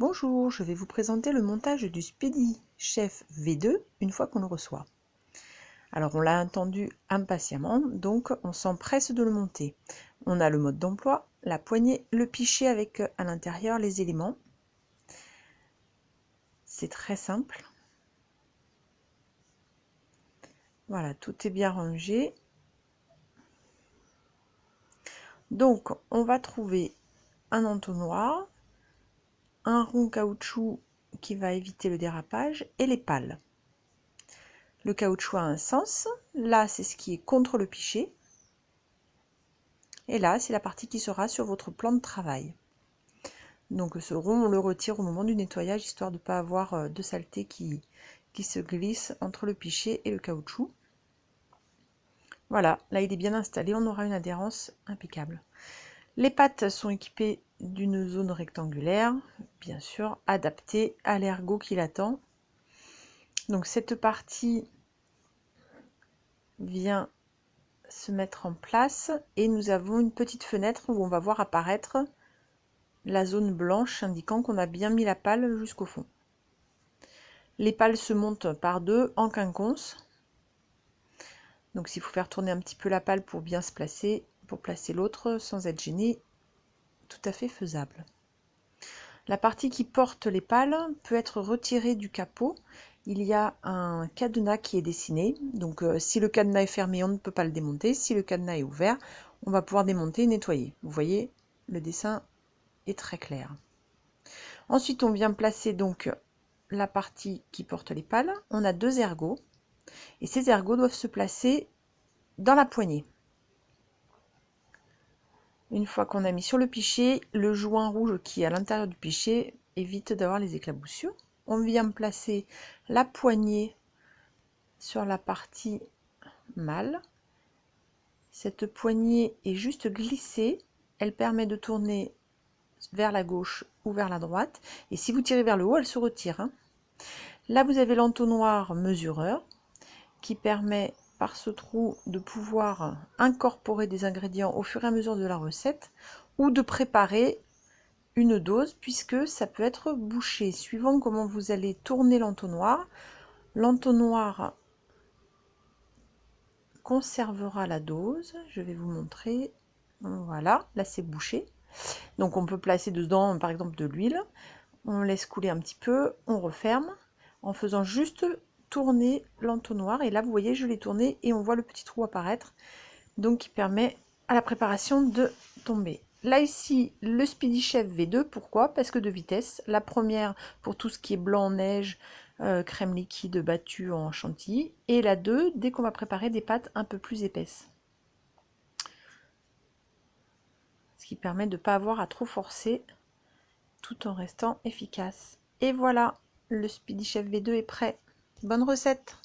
Bonjour, je vais vous présenter le montage du Speedy Chef V2 une fois qu'on le reçoit. Alors on l'a attendu impatiemment, donc on s'empresse de le monter. On a le mode d'emploi, la poignée, le pichet avec à l'intérieur les éléments. C'est très simple. Voilà, tout est bien rangé. Donc on va trouver un entonnoir, un rond caoutchouc qui va éviter le dérapage et les pales. Le caoutchouc a un sens, là c'est ce qui est contre le pichet, et là c'est la partie qui sera sur votre plan de travail. Donc ce rond on le retire au moment du nettoyage histoire de ne pas avoir de saleté qui se glisse entre le pichet et le caoutchouc. Voilà, là il est bien installé, on aura une adhérence impeccable. Les pattes sont équipées d'une zone rectangulaire, bien sûr adaptée à l'ergot qui l'attend. Donc cette partie vient se mettre en place et nous avons une petite fenêtre où on va voir apparaître la zone blanche indiquant qu'on a bien mis la pale jusqu'au fond. Les pales se montent par deux en quinconce. Donc s'il faut faire tourner un petit peu la pale pour bien se placer, pour placer l'autre sans être gêné, tout à fait faisable. La partie qui porte les pales peut être retirée du capot. Il y a un cadenas qui est dessiné. Donc si le cadenas est fermé, on ne peut pas le démonter. Si le cadenas est ouvert, on va pouvoir démonter et nettoyer. Vous voyez, le dessin est très clair. Ensuite, on vient placer donc la partie qui porte les pales. On a deux ergots. Et ces ergots doivent se placer dans la poignée. Une fois qu'on a mis sur le pichet, le joint rouge qui est à l'intérieur du pichet évite d'avoir les éclaboussures. On vient placer la poignée sur la partie mâle. Cette poignée est juste glissée. Elle permet de tourner vers la gauche ou vers la droite. Et si vous tirez vers le haut, elle se retire. Là, vous avez l'entonnoir mesureur qui permet par ce trou de pouvoir incorporer des ingrédients au fur et à mesure de la recette ou de préparer une dose puisque ça peut être bouché suivant comment vous allez tourner l'entonnoir. L'entonnoir conservera la dose. Je vais vous montrer. Voilà, là c'est bouché. Donc on peut placer dedans par exemple de l'huile. On laisse couler un petit peu, on referme en faisant juste tourner l'entonnoir. Et là vous voyez je l'ai tourné et on voit le petit trou apparaître. Donc qui permet à la préparation de tomber. Là ici le Speedy Chef V2, pourquoi? Parce que deux vitesses. La première pour tout ce qui est blanc en neige, crème liquide battue en chantilly. Et la 2 dès qu'on va préparer des pâtes un peu plus épaisses. Ce qui permet de ne pas avoir à trop forcer tout en restant efficace. Et voilà, le Speedy Chef V2 est prêt. Bonne recette!